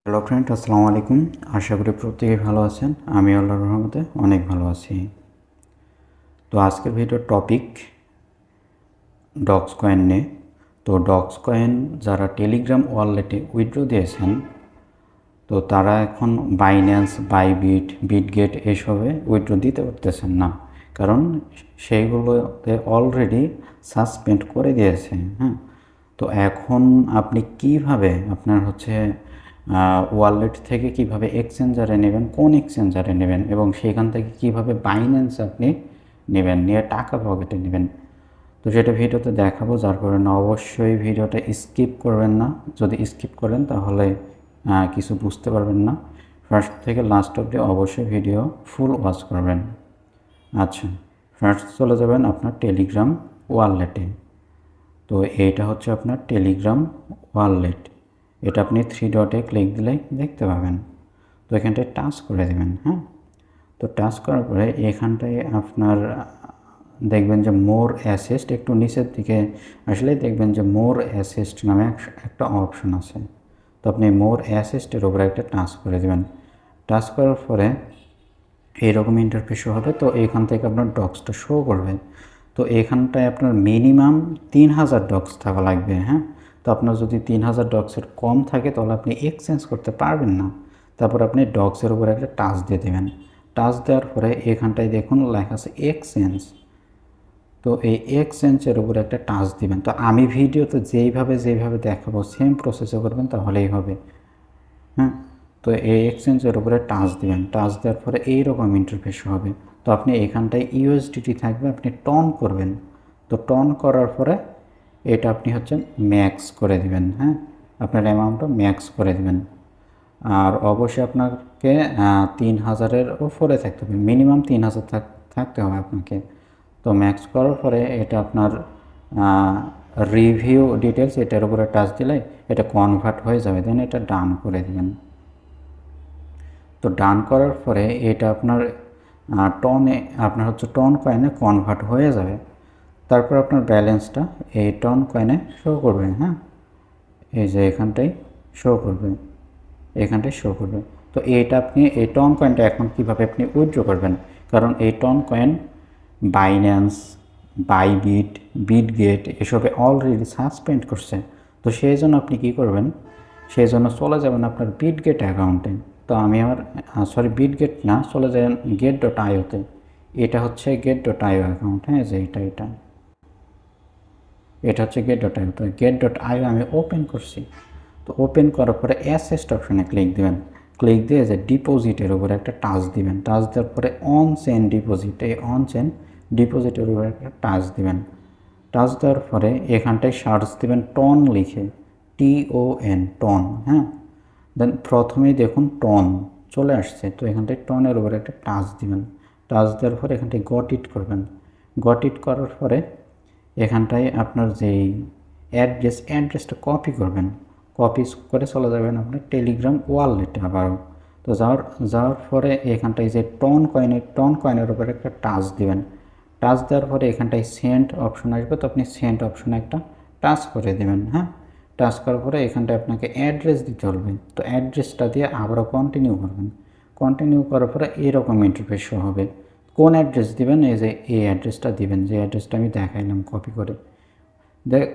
Hello friend, আসসালামু আলাইকুম। আশা করি প্রত্যেকেই ভালো আছেন। আমি আল্লাহর রহমতে অনেক ভালো আছি। তো আজকের ভিডিওর টপিক ডক্স কয়েন নিয়ে। তো ডক্স কয়েন যারা টেলিগ্রাম ওয়ালেটে উইথড্র দিয়েছেন, তো তারা এখন বাইন্যান্স, বাইবিট, বিটগেট এসবে উইথড্র দিতে পারতেছেন না, কারণ সেইগুলোতে অলরেডি সাসপেন্ড করে দিয়েছে। হ্যাঁ, তো এখন আপনি কিভাবে আপনার ওয়ালেট থেকে কিভাবে এক্সচেঞ্জারে নেবেন, কোন এক্সচেঞ্জারে নেবেন, এবং সেখান থেকে কিভাবে বাইন্যান্স আপনি নেবেন, নিয়ে টাকা পকেটে নেবেন, তো সেটা ভিডিওতে দেখাবো। যার কারণে অবশ্যই ভিডিওটা স্কিপ করবেন না। যদি স্কিপ করেন তাহলে কিছু বুঝতে পারবেন না। ফার্স্ট থেকে লাস্ট অবধি অবশ্যই ভিডিও ফুল ওয়াচ করবেন। আচ্ছা, ফার্স্ট চলে যাবেন আপনার টেলিগ্রাম ওয়ালেটে। তো এইটা হচ্ছে আপনার টেলিগ্রাম ওয়ালেট। এটা আপনি 3 ডটে ক্লিক দিলেই দেখতে পাবেন। তো এখানটায় টাচ করে দেবেন। হ্যাঁ, তো টাচ করার পরে এখানটায় আপনার দেখবেন যে মোর অ্যাসিস্ট, একটু নিচের দিকে আসলে দেখবেন যে মোর অ্যাসিস্ট নামে একটা অপশন আছে। তো আপনি মোর অ্যাসিস্টের উপরে একটা টাচ করে দেবেন। টাচ করার পরে এইরকম ইন্টারফেস হবে। তো এখান থেকে আপনার ডক্সটা শো করবে। তো এখানটায় আপনার মিনিমাম 3000 ডক্স থাকা লাগবে। হ্যাঁ, তো আপনার যদি 3000 ডক্সের কম থাকে তাহলে আপনি এক্সচেঞ্জ করতে পারবেন না। তারপর আপনি ডক্সের উপরে একটা টাচ দিয়ে দেবেন। টাচ দেওয়ার পরে এখানটায় দেখুন লেখা আছে এক্সচেঞ্জ। তো এই এক্সচেঞ্জের উপরে একটা টাচ দিবেন। তো আমি ভিডিওতে যেইভাবে দেখাবো সেম প্রসেসে করবেন, তাহলেই হবে। হ্যাঁ, তো এই এক্সচেঞ্জের উপরে টাচ দিবেন। টাচ দেওয়ার পরে এইরকম ইন্টারফেস হবে। তো আপনি এখানটায় ইউএসডিটি থাকবে, আপনি টন করবেন। তো টন করার পরে এটা আপনি ম্যাক্স করে দিবেন। হ্যাঁ, আপনার অ্যামাউন্টটা ম্যাক্স করে দিবেন। আর অবশ্যই আপনাকে 3000-এর উপরে থাকতে হবে, মিনিমাম 3000 থাকতে হবে আপনাকে। তো ম্যাক্স করার পরে এটা আপনার রিভিউ ডিটেলস, এটার উপরে টাচ দিলে এটা কনভার্ট হয়ে যাবে। দেন এটা ডান করে দিবেন। তো ডান করার পরে এটা আপনার টনে, আপনার টন কয়েনে কনভার্ট হয়ে যাবে। তারপর আপনার ব্যালেন্সটা এই টন কয়েনে শো করবে। হ্যাঁ, এই যে এখানটাই শো করবে, এখানটায় শো করবে। তো এইটা আপনি এই টন কয়েনটা এখন কীভাবে আপনি উইথড্র করবেন, কারণ এই ton coin Binance, Bybit, Bitget এসবে অলরেডি সাসপেন্ড করছে। তো সেই জন্য আপনি কী করবেন, সেই জন্য চলে যাবেন আপনার বিটগেট অ্যাকাউন্টে। তো আমি আমার বিটগেট না, চলে যাবেন get.io-তে। এটা হচ্ছে get.io অ্যাকাউন্ট। হ্যাঁ, যে এটা হচ্ছে get.io। তো get.io আমি ওপেন করছি। তো ওপেন করার পরে অ্যাসেস্ট অপশনে ক্লিক দেবেন। ক্লিক দিয়ে যে ডিপোজিটের উপরে একটা টাচ দিবেন। টাচ দেওয়ার পরে অন চেন ডিপোজিট, এই অন চেন ডিপোজিটের উপরে একটা টাচ দিবেন। টাচ দেওয়ার পরে এখানটায় সার্চ দিবেন টন লিখে, TON, টন। হ্যাঁ, দেন প্রথমেই দেখুন টন চলে আসছে। তো এখানটায় টনের উপরে একটা টাচ দিবেন। টাচ দেওয়ার পরে এখানটায় গট ইট করবেন। গট ইট করার পরে এখানটায় আপনার যেই অ্যাড্রেসটা কপি করবেন। কপি করে চলে যাবেন আপনার টেলিগ্রাম ওয়ালেটে আবারও। তো যাওয়ার পরে এখানটায় যে টন কয়েনের উপরে একটা টাচ দিবেন। টাচ দেওয়ার পরে এখানটায় সেন্ড অপশন আসবে। তো আপনি সেন্ড অপশনে একটা টাচ করে দেবেন। হ্যাঁ, টাচ করার পরে এখানটায় আপনাকে অ্যাড্রেস দিতে হবে। তো অ্যাড্রেসটা দিয়ে আবারও কন্টিনিউ করবেন। কন্টিনিউ করার পরে এরকম ইন্টারফেস শো হবে। কোন অ্যাড্রেস দিবেন, এই যে এই অ্যাড্রেসটা দিবেন, যে অ্যাড্রেসটা আমি দেখাইলাম কপি করে।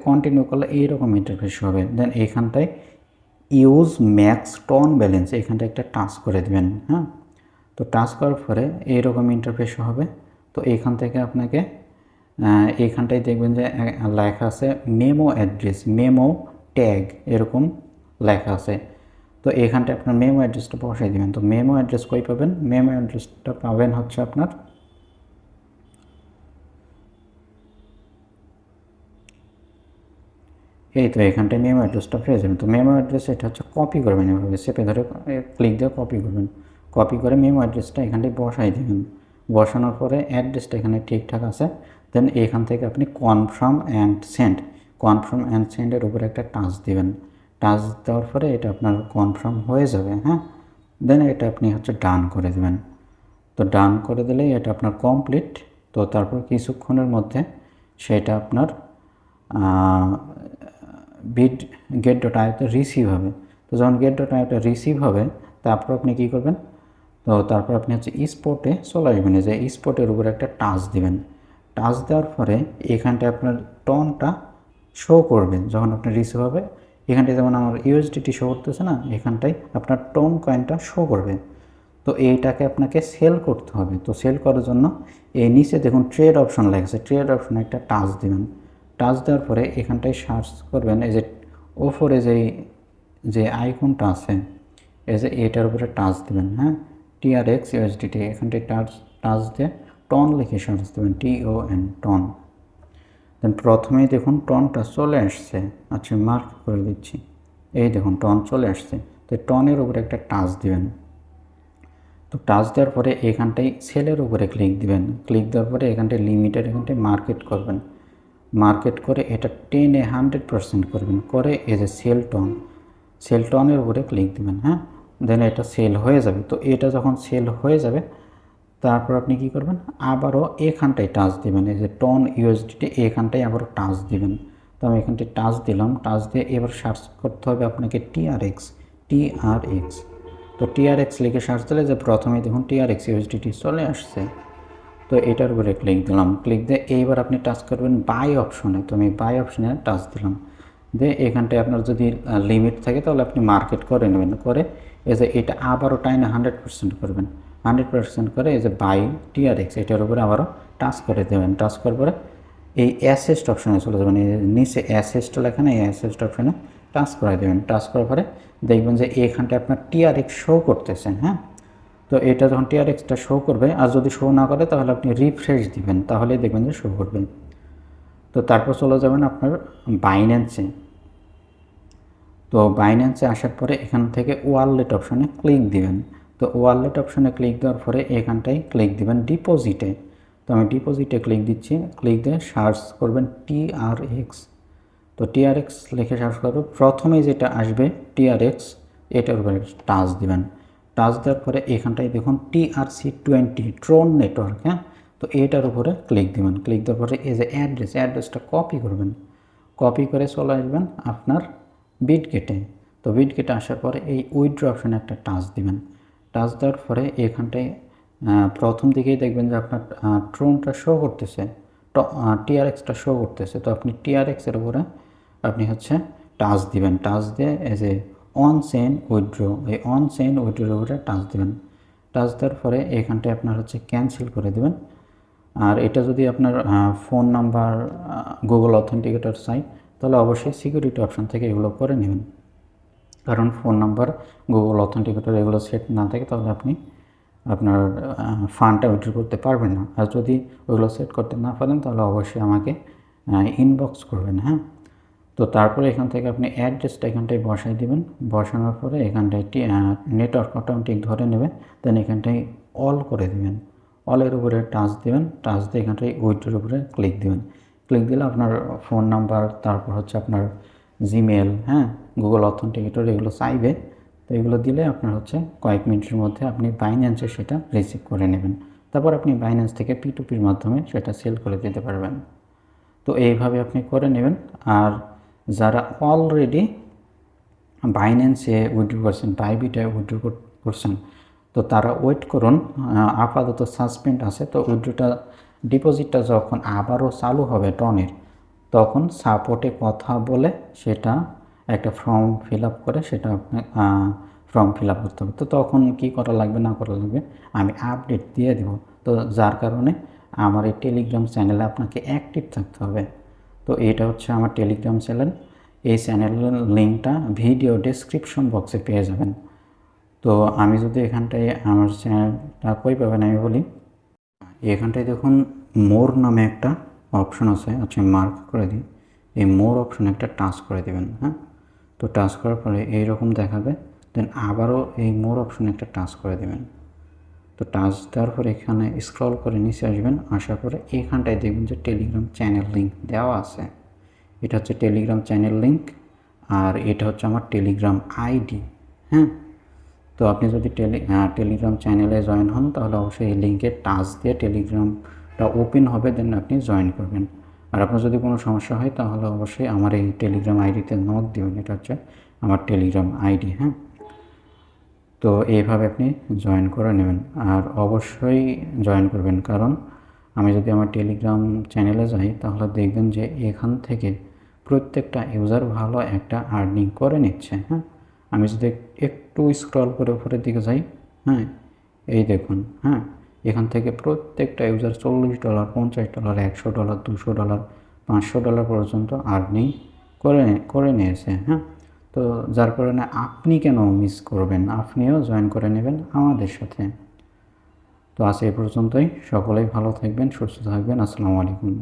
কন্টিনিউ করলে এইরকম ইন্টারফেস হবে। দেন এইখানটায় ইউজ ম্যাক্স টন ব্যালেন্স, এখানটায় একটা টাচ করে দেবেন। হ্যাঁ, তো টাচ করার পরে এইরকম ইন্টারফেস হবে। তো এইখান থেকে আপনাকে এইখানটায় দেখবেন যে লেখা আছে মেমো অ্যাড্রেস, মেমো ট্যাগ, এরকম লেখা আছে। তো এইখানটায় আপনার মেমো অ্যাড্রেসটা বসাই দেবেন। তো মেমো অ্যাড্রেস কই পাবেন, মেমো অ্যাড্রেসটা পাবেন আপনার এই তো এখানটায় মেমো অ্যাড্রেসটা পেয়ে যাবেন। তো মেমো অ্যাড্রেস এটা কপি করবেন, এভাবে চেপে ধরে ক্লিক দিয়ে কপি করবেন। কপি করে মেমো অ্যাড্রেসটা এখানটায় বসাই দেবেন। বসানোর পরে অ্যাড্রেসটা এখানে ঠিকঠাক আছে। দেন এখান থেকে আপনি কনফার্ম অ্যান্ড সেন্ডের উপরে একটা টাচ দিবেন। টাচ দেওয়ার পরে এটা আপনার কনফার্ম হয়ে যাবে। হ্যাঁ, দেন এটা আপনি ডান করে দেবেন। তো ডান করে দিলেই এটা আপনার কমপ্লিট। তো তারপর কিছুক্ষণের মধ্যে সেটা আপনার get.io-তে রিসিভ হবে। তো যখন গেট ডটা এটা রিসিভ হবে তারপর আপনি কী করবেন, তো তারপর আপনি হচ্ছে স্পটে চলে আসবেন, যে স্পটের উপরে একটা টাচ দিবেন। টাচ দেওয়ার পরে এখানটায় আপনার টনটা শো করবে যখন আপনার রিসিভ হবে। এখানটায় যেমন আমার ইউএসডিটি শো করতেছে না, এখানটায় আপনার টোন কয়েনটা শো করবে। তো এইটাকে আপনাকে সেল করতে হবে। তো সেল করার জন্য এই নিচে দেখুন ট্রেড অপশন লেগেছে, ট্রেড অপশনে একটা টাচ দিবেন। টাচ দেওয়ার পরে এখানটায় সার্চ করবেন, এই যে ওপরে যে আইকনটা আছে, এই যে এটার উপরে টাচ দেবেন। হ্যাঁ, টিআরএক্স ইউএসডিটি, এখানটায় টাচ দিয়ে টন লিখে সার্চ দেবেন, TON, টন। দেন প্রথমেই দেখুন টনটা চলে আসছে। আচ্ছা, মার্ক করে দিচ্ছি, এই দেখুন টন চলে আসছে। তো টনের উপরে একটা টাচ দিবেন। তো টাচ দেওয়ার পরে এখানটায় সেলের উপরে ক্লিক দিবেন। ক্লিক দেওয়ার পরে এখানটায় লিমিটেড, এখানটায় মার্কেট করবেন। মার্কেট করে এটা 100% করবেন, করে এই যে সেল টনের উপরে ক্লিক দিবেন। হ্যাঁ, দেন এটা সেল হয়ে যাবে। তো এটা যখন সেল হয়ে যাবে তারপর আপনি কি করবেন, আবারও এখানটায় টাচ দিবেন, এই যে টন ইউএসডিটি, এখানটায় আবারও টাচ দিবেন। তো আমি এখানটায় টাচ দিলাম। টাচ দিয়ে এবার সার্চ করতে হবে আপনাকে টিআরএক্স। তো টিআরএক্স লিখে সার্চ দিলে যে প্রথমেই দেখুন টিআরএক্স ইউএসডিটি চলে আসছে। তো এটার উপরে ক্লিক দিলাম। ক্লিক দিয়ে এইবার আপনি টাচ করবেন বাই অপশনে। তো আমি বাই অপশনে টাচ দিলাম। দিয়ে এখানটায় আপনার যদি লিমিট থাকে তাহলে আপনি মার্কেট করে নেবেন, করে এই যে এটা আবারও টাইনে 100% করবেন। 100% করে এই যে বাই টিআরএক্স, এটার উপরে আবারও টাচ করে দেবেন। টাচ করার পরে এই অ্যাসেস্ট অপশনে চলে যাবেন, এই নিচে অ্যাসেস্ট লেখা নেই, অ্যাসেস্ট অপশনে টাচ করে দেবেন। টাচ করার পরে দেখবেন যে এইখানটায় আপনার টিআরএক্স শো করতেছে। হ্যাঁ, তো এটা যখন টিআরএক্সটা শো করবে, আর যদি শো না করে তাহলে আপনি রিফ্রেশ দিবেন, তাহলে দেখবেন যে শো করবে। তো তারপর চলে যাবেন আপনার বাইন্যান্সে। তো বাইন্যান্সে আসার পরে এখান থেকে ওয়ালেট অপশনে ক্লিক দিবেন। তো ওয়ালেট অপশনে ক্লিক দেওয়ার পরে এখানটায় ক্লিক দিবেন ডিপোজিটে। তো আমি ডিপোজিটে ক্লিক দিচ্ছি। ক্লিক দিয়ে সার্চ করবেন টিআরএক্স। তো টিআরএক্স লিখে সার্চ করবো, প্রথমে যেটা আসবে টিআরএক্স, এটার উপরে টাচ দিবেন। টাচ দেওয়ার পরে এখানটায় দেখুন TRC20 ট্রোন নেটওয়ার্ক। হ্যাঁ, তো এটার উপরে ক্লিক দিবেন। ক্লিক দেওয়ার পরে এই যে অ্যাড্রেসটা কপি করবেন। কপি করে চলে আসবেন আপনার বিটগেটে। তো বিটগেটে আসার পরে এই উইথড্র অপশানে একটা টাচ দিবেন। টাচ দেওয়ার পরে এখানটায় প্রথম দিকেই দেখবেন যে আপনার ট্রোনটা শো করতেছে, টিআরএক্সটা শো করতেছে। তো আপনি টিআরএক্সের উপরে আপনি হচ্ছে টাচ দিবেন। টাচ দিয়ে এই যে অন চেইন উইথড্র, এই অন চেইন উইথড্রোর উপরে টাচ দিবেন। টাচ দেওয়ার পরে এখানটায় আপনার হচ্ছে ক্যান্সেল করে দেবেন। আর এটা যদি আপনার ফোন নাম্বার গুগল অথেন্টিকেটর চাই তাহলে অবশ্যই সিকিউরিটি অপশন থেকে এগুলো করে নেবেন, কারণ ফোন নাম্বার গুগল অথেন্টিকেটর এগুলো সেট না থাকে তাহলে আপনি আপনার ফান্ডটা উইথড্র করতে পারবেন না। আর যদি ওইগুলো সেট করতে না পারেন তাহলে অবশ্যই আমাকে ইনবক্স করবেন। হ্যাঁ, তো তারপরে এখান থেকে আপনি অ্যাড্রেসটা এখানটায় বসাই দেবেন। বসানোর পরে এখানটায় নেটওয়ার্ক অটোমেটিক ধরে নেবে। দেন এখানটায় অল করে দেবেন। অলের উপরে টাচ দেবেন। টাচ দিয়ে এখানটায় উইথড্রোর উপরে ক্লিক দেবেন। ক্লিক দিলে আপনার ফোন নাম্বার, তারপর হচ্ছে আপনার জিমেল, হ্যাঁ, গুগল অথেন্টিকেটর এগুলো চাইবে। তো এগুলো দিলে আপনার হচ্ছে কয়েক মিনিটের মধ্যে আপনি বাইন্যান্সে সেটা রিসিভ করে নেবেন। তারপর আপনি বাইন্যান্স থেকে P2Pর মাধ্যমে সেটা সেল করে দিতে পারবেন। তো এইভাবে আপনি করে নেবেন। আর যারা অলরেডি বাইন্যান্সে উইথড্র করছেন, বাইবিটে উইথড্র করছেন, তো তারা ওয়েট করুন। আপাতত সাসপেন্ড আছে। তো উইথড্রটা ডিপোজিটটা যখন আবারও চালু হবে টনের, তখন সাপোর্টে কথা বলে সেটা একটা ফর্ম ফিল আপ করে সেটা আপনি ফর্ম ফিল আপ করতে হবে। তো তখন কী করা লাগবে না করা লাগবে আমি আপডেট দিয়ে দেব। তো যার কারণে আমার এই টেলিগ্রাম চ্যানেলে আপনাকে অ্যাক্টিভ থাকতে হবে। তো এটা হচ্ছে আমার টেলিগ্রাম চ্যানেল। এই চ্যানেলের লিঙ্কটা ভিডিও ডেসক্রিপশন বক্সে পেয়ে যাবেন। তো আমি যদি এখানটায় আমার চ্যানেলটা কই পাবেন আমি বলি, এখানটায় দেখুন মোর নামে একটা অপশন আছে। আচ্ছা, মার্ক করে দিই, এই মোর অপশনে একটা টাচ করে দেবেন। হ্যাঁ, তো টাচ করার পরে এইরকম দেখাবে। দেন আবারও এই মোর অপশনে একটা টাচ করে দেবেন। তো টাচ দেওয়ার পরে এখানে স্ক্রল করে নিচে আসবেন। আসার পরে এখানটায় দেখবেন যে টেলিগ্রাম চ্যানেল লিঙ্ক দেওয়া আছে। এটা হচ্ছে টেলিগ্রাম চ্যানেল লিঙ্ক, আর এটা হচ্ছে আমার টেলিগ্রাম আইডি। হ্যাঁ, তো আপনি যদি টেলিগ্রাম চ্যানেলে জয়েন হন তাহলে অবশ্যই এই লিঙ্কে টাচ দিয়ে টেলিগ্রামটা ওপেন হবে, দেন আপনি জয়েন করবেন। আর আপনার যদি কোনো সমস্যা হয় তাহলে অবশ্যই আমার এই টেলিগ্রাম আইডিতে নক দেবেন। এটা হচ্ছে আমার টেলিগ্রাম আইডি। হ্যাঁ, তো এইভাবে আপনি জয়েন করে নেবেন, আর অবশ্যই জয়েন করবেন, কারণ আমি যদি আমার টেলিগ্রাম চ্যানেলে যাই তাহলে দেখবেন যে এখান থেকে প্রত্যেকটা ইউজার ভালো একটা আর্নিং করে নিচ্ছে। হ্যাঁ, আমি যদি একটু স্ক্রল করে উপরের দিকে যাই, হ্যাঁ, এই দেখুন, হ্যাঁ, এখান থেকে প্রত্যেকটা ইউজার $40, $50, $100, $200, $500 পর্যন্ত আর্নিং করে নিয়েছে। হ্যাঁ, তো যার কারণে আপনি কেন মিস করবেন, আপনিও জয়েন করে নেবেন আমাদের সাথে। তো আজ এ পর্যন্তই, সকলেই ভালো থাকবেন, সুস্থ থাকবেন। আসসালামু আলাইকুম।